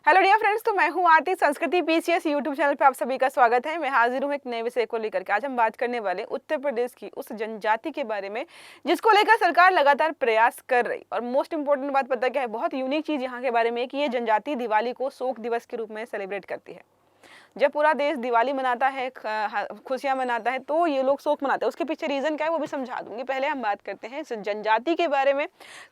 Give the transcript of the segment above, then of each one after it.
Hello dear friends, तो मैं हूं आरती। संस्कृति पीसीएस यूट्यूब चैनल पे आप सभी का स्वागत है। मैं हाजिर हूं एक नए विषय को लेकर के। आज हम बात करने वाले उत्तर प्रदेश की उस जनजाति के बारे में जिसको लेकर सरकार लगातार प्रयास कर रही। और मोस्ट इंपोर्टेंट बात पता क्या है, बहुत यूनिक चीज यहाँ के बारे में है कि ये जनजाति दिवाली को शोक दिवस के रूप में सेलिब्रेट करती है। जब पूरा देश दिवाली मनाता है, खुशियां मनाता है, तो ये लोग शोक मनाते हैं। उसके पीछे रीजन क्या है वो भी समझा दूंगी। पहले हम बात करते हैं इस जनजाति के बारे में।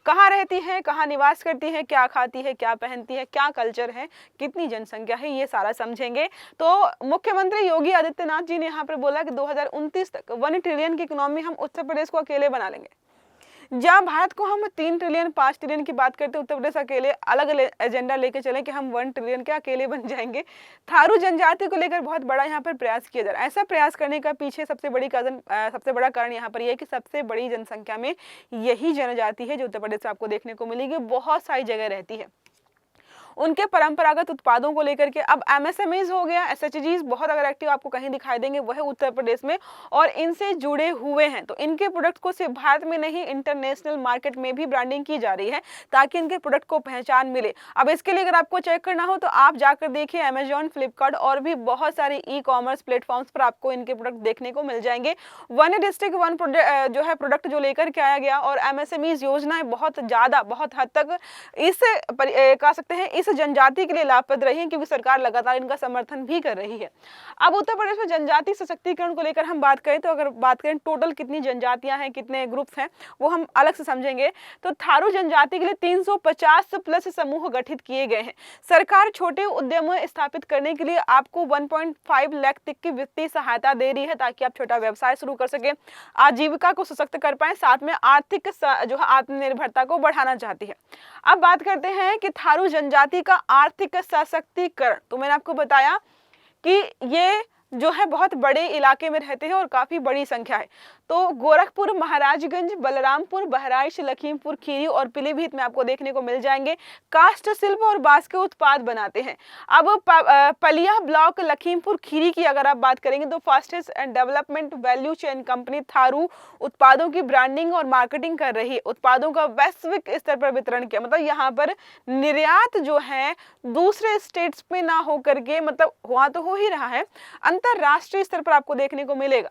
कहाँ रहती है, कहाँ निवास करती है, क्या खाती है, क्या पहनती है, क्या कल्चर है, कितनी जनसंख्या है, ये सारा समझेंगे। तो मुख्यमंत्री योगी आदित्यनाथ जी ने यहाँ पर बोला कि 2029 तक 1 ट्रिलियन की इकोनॉमी हम उत्तर प्रदेश को अकेले बना लेंगे। जहाँ भारत को हम 3 ट्रिलियन 5 ट्रिलियन की बात करते हैं, उत्तर प्रदेश अकेले अलग एजेंडा लेके चले कि हम 1 ट्रिलियन के अकेले बन जाएंगे। थारू जनजाति को लेकर बहुत बड़ा यहाँ पर प्रयास किया जा रहा है। ऐसा प्रयास करने का पीछे सबसे बड़ा कारण यहाँ पर यह है कि सबसे बड़ी जनसंख्या में यही जनजाति है जो उत्तर प्रदेश में आपको देखने को मिलेगी। बहुत सारी जगह रहती है। उनके परंपरागत उत्पादों को लेकर के अब एमएसएमईज हो गया, एसएचजीज बहुत अगर एक्टिव आपको कहीं दिखाई देंगे वह उत्तर प्रदेश में, और इनसे जुड़े हुए हैं। तो इनके प्रोडक्ट को सिर्फ भारत में नहीं, इंटरनेशनल मार्केट में भी ब्रांडिंग की जा रही है ताकि इनके प्रोडक्ट को पहचान मिले। अब इसके लिए अगर आपको चेक करना हो तो आप जाकर देखिए अमेजॉन, फ्लिपकार्ट और भी बहुत सारे ई कॉमर्स प्लेटफॉर्म्स पर आपको इनके प्रोडक्ट देखने को मिल जाएंगे। वन डिस्ट्रिक्ट वन जो है प्रोडक्ट जो लेकर के आया गया, और एमएसएमईज योजनाएं बहुत ज्यादा बहुत हद तक इस कह सकते हैं इस जनजाति के लिए लाभप्रद रही है, क्योंकि सरकार लगातार इनका समर्थन भी कर रही है। अब उत्तर प्रदेश में जनजाति सशक्तिकरण को लेकर हम बात करें तो अगर बात करें टोटल कितनी जनजातियां हैं, कितने ग्रुप्स हैं, वो हम अलग से समझेंगे। तो थारू जनजाति के लिए 350 प्लस समूह गठित किए गए हैं। सरकार छोटे उद्यम स्थापित करने के लिए आपको 1.5 लाख तक की वित्तीय सहायता दे रही है ताकि आप छोटा व्यवसाय शुरू कर सके, आजीविका को सशक्त कर पाए, साथ में आर्थिक जो है आत्मनिर्भरता को बढ़ाना चाहती है। अब बात करते हैं कि थारू जनजाति का आर्थिक सशक्तिकरण। तो मैंने आपको बताया कि ये जो है बहुत बड़े इलाके में रहते हैं और काफी बड़ी संख्या है। तो गोरखपुर, महाराजगंज, बलरामपुर, बहराइच, लखीमपुर खीरी और पीलीभीत में आपको देखने को मिल जाएंगे। काष्ठ शिल्प और बांस के उत्पाद बनाते हैं। अब पलिया ब्लॉक लखीमपुर खीरी की अगर आप बात करेंगे तो fastest and development value chain company Tharu उत्पादों की ब्रांडिंग और मार्केटिंग कर रही है। उत्पादों का वैश्विक स्तर पर वितरण किया, मतलब यहाँ पर निर्यात जो है दूसरे स्टेट्स में ना हो करके, मतलब वहां तो हो ही रहा है, अंतरराष्ट्रीय स्तर पर आपको देखने को मिलेगा।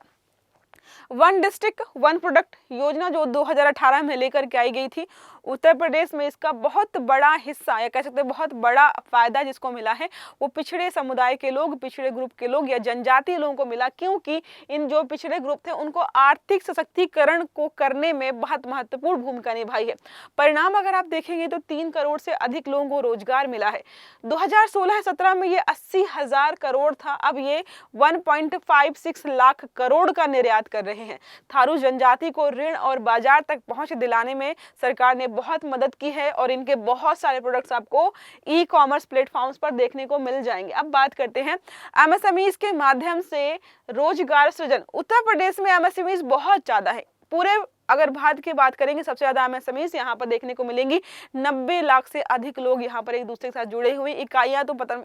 1 डिस्ट्रिक्ट 1 प्रोडक्ट योजना जो 2018 में लेकर के आई गई थी, उत्तर प्रदेश में इसका बहुत बड़ा हिस्सा या कह सकते हैं बहुत बड़ा फायदा जिसको मिला है वो पिछड़े समुदाय के लोग, पिछड़े ग्रुप के लोग या जनजातीय लोगों को मिला, क्योंकि इन जो पिछड़े ग्रुप थे उनको आर्थिक सशक्तिकरण को करने में बहुत महत्वपूर्ण भूमिका निभाई है। परिणाम अगर आप देखेंगे तो 3 करोड़ से अधिक लोगों को रोजगार मिला है। 2016-17 में ये 80,000 करोड़ था, अब ये 1.56 लाख करोड़ का निर्यात कर रहे हैं। थारू जनजाति को ऋण और बाजार तक पहुंच दिलाने में सरकार ने बहुत मदद की है और इनके बहुत सारे प्रोडक्ट्स आपको ई कॉमर्स प्लेटफॉर्म्स पर देखने को मिल जाएंगे। अब बात करते हैं एमएसएमईज के माध्यम से रोजगार सृजन। उत्तर प्रदेश में एमएसएमईज बहुत ज्यादा है। पूरे अगर भारत की बात करेंगे सबसे ज्यादा एमएसएमईज यहाँ पर देखने को मिलेंगी। 90 लाख से अधिक लोग यहाँ पर एक दूसरे के साथ जुड़े हुए, इकाइयां तो पता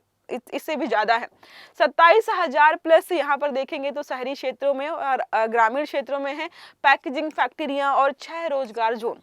इससे भी ज्यादा है। 27,000 प्लस यहाँ पर देखेंगे तो शहरी क्षेत्रों में और ग्रामीण क्षेत्रों में है पैकेजिंग फैक्ट्रियां और 6 रोजगार जोन।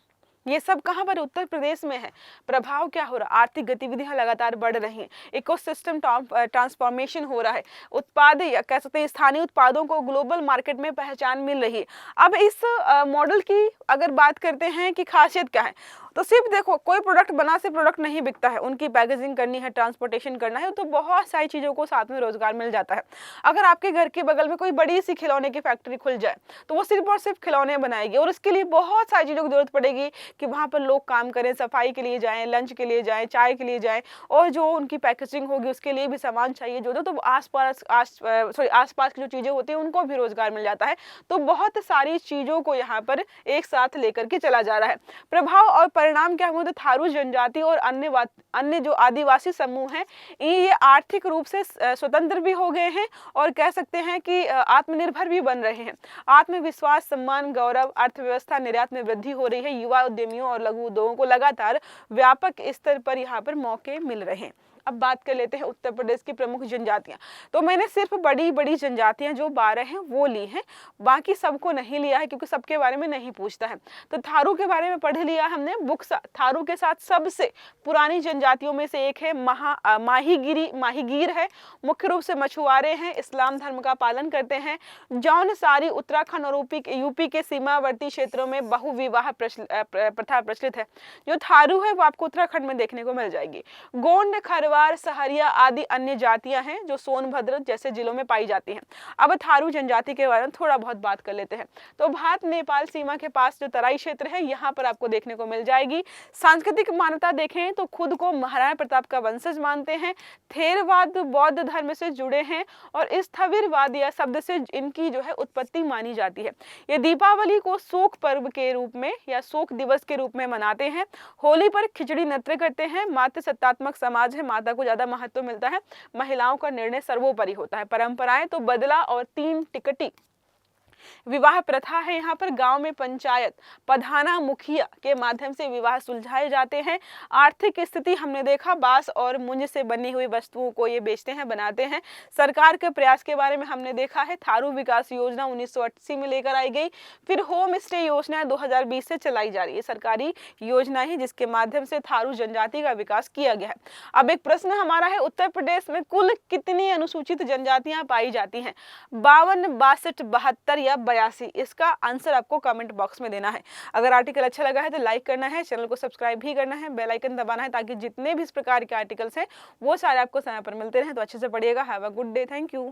ये सब कहां पर? उत्तर प्रदेश में है। प्रभाव क्या हो रहा? आर्थिक गतिविधियां लगातार बढ़ रही हैं, इकोसिस्टम ट्रांसफॉर्मेशन हो रहा है, उत्पाद या कह सकते हैं स्थानीय उत्पादों को ग्लोबल मार्केट में पहचान मिल रही है। अब इस मॉडल की अगर बात करते हैं कि खासियत क्या है, तो सिर्फ देखो कोई प्रोडक्ट बना से प्रोडक्ट नहीं बिकता है, उनकी पैकेजिंग करनी है, ट्रांसपोर्टेशन करना है, तो बहुत सारी चीजों को साथ में रोजगार मिल जाता है। अगर आपके घर के बगल में कोई बड़ी सी खिलौने की फैक्ट्री खुल जाए तो वो सिर्फ और सिर्फ खिलौने बनाएगी, और उसके लिए बहुत सारी चीजों की जरूरत पड़ेगी कि वहां पर लोग काम करें, सफाई के लिए जाएं, लंच के लिए जाएं, चाय के लिए जाएं, और जो उनकी पैकेजिंग होगी उसके लिए भी सामान चाहिए जो तो आसपास की जो चीजें होती हैं उनको भी रोजगार मिल जाता है। तो बहुत सारी चीजों को यहाँ पर एक साथ लेकर के चला जा रहा है। प्रभाव और परिणाम क्या हुए? तो थारू जनजाति और अन्य जो आदिवासी समूह हैं ये आर्थिक रूप से स्वतंत्र भी हो गए हैं और कह सकते हैं कि आत्मनिर्भर भी बन रहे हैं। आत्मविश्वास, सम्मान, गौरव, अर्थव्यवस्था, निर्यात में वृद्धि हो रही है। युवा उद्यमियों और लघु उद्योगों को लगातार व्यापक स्तर पर यहाँ पर मौके मिल रहे हैं। अब बात कर लेते हैं उत्तर प्रदेश की प्रमुख जनजातियां। तो मैंने सिर्फ बड़ी बड़ी जनजातियां जो 12 हैं वो ली हैं, बाकी सबको नहीं लिया है क्योंकि सबके बारे में नहीं पूछता है। तो थारू के बारे में पढ़ लिया हमने। बुक्सा थारू के साथ सबसे पुरानी जनजातियों में से एक है। माहीगीर है, मुख्य रूप से मछुआरे हैं, इस्लाम धर्म का पालन करते हैं। जौनसारी उत्तराखंड और यूपी के सीमावर्ती क्षेत्रों में बहुविवाह प्रथा प्रचलित है। जो थारू है वो आपको उत्तराखंड में देखने को मिल जाएगी। गोंड, खरवार, सहरिया आदि अन्य जातियां हैं जो सोनभद्र जैसे जिलों में पाई जाती हैं। अब थारू जनजाति के बारे में थोड़ा बहुत बात कर लेते हैं। तो भारत नेपाल सीमा के पास जो तराई क्षेत्र है यहाँ पर आपको देखने को मिल जाएगी। सांस्कृतिक मान्यता देखें तो खुद को महाराणा प्रताप का वंशज मानते हैं, थेरवाद बौद्ध धर्म से जुड़े हैं और स्थविरवाद या शब्द से इनकी जो है उत्पत्ति मानी जाती है। ये दीपावली को शोक पर्व के रूप में या शोक दिवस के रूप में मनाते हैं। होली पर खिचड़ी नृत्य करते हैं। मातृ सत्तात्मक समाज है, माता को ज्यादा महत्व मिलता है, महिलाओं का निर्णय सर्वोपरि होता है। परंपराएं तो बदला और 3 टिकटी विवाह प्रथा है। यहाँ पर गांव में पंचायत प्रधाना मुखिया के माध्यम से विवाह सुलझाए जाते हैं। आर्थिक स्थिति हमने देखा, बांस और मुंज से बनी हुई वस्तुओं को ये बेचते हैं, बनाते हैं। सरकार के प्रयास के बारे में हमने देखा है। थारू विकास योजना 1980 में लेकर आई गई। फिर होम स्टे योजना 2020 से चलाई जा रही है। सरकारी योजना है जिसके माध्यम से थारू जनजाति का विकास किया गया है। अब एक प्रश्न हमारा है, उत्तर प्रदेश में कुल कितनी अनुसूचित जनजातियां पाई जाती हैं? 52, 62, 72 या 82? इसका आंसर आपको कमेंट बॉक्स में देना है। अगर आर्टिकल अच्छा लगा है तो लाइक करना है, चैनल को सब्सक्राइब भी करना है, बेल आइकन दबाना है ताकि जितने भी इस प्रकार के आर्टिकल्स हैं वो सारे आपको समय पर मिलते रहें। तो अच्छे से पढ़िएगा। Have a good day. Thank you.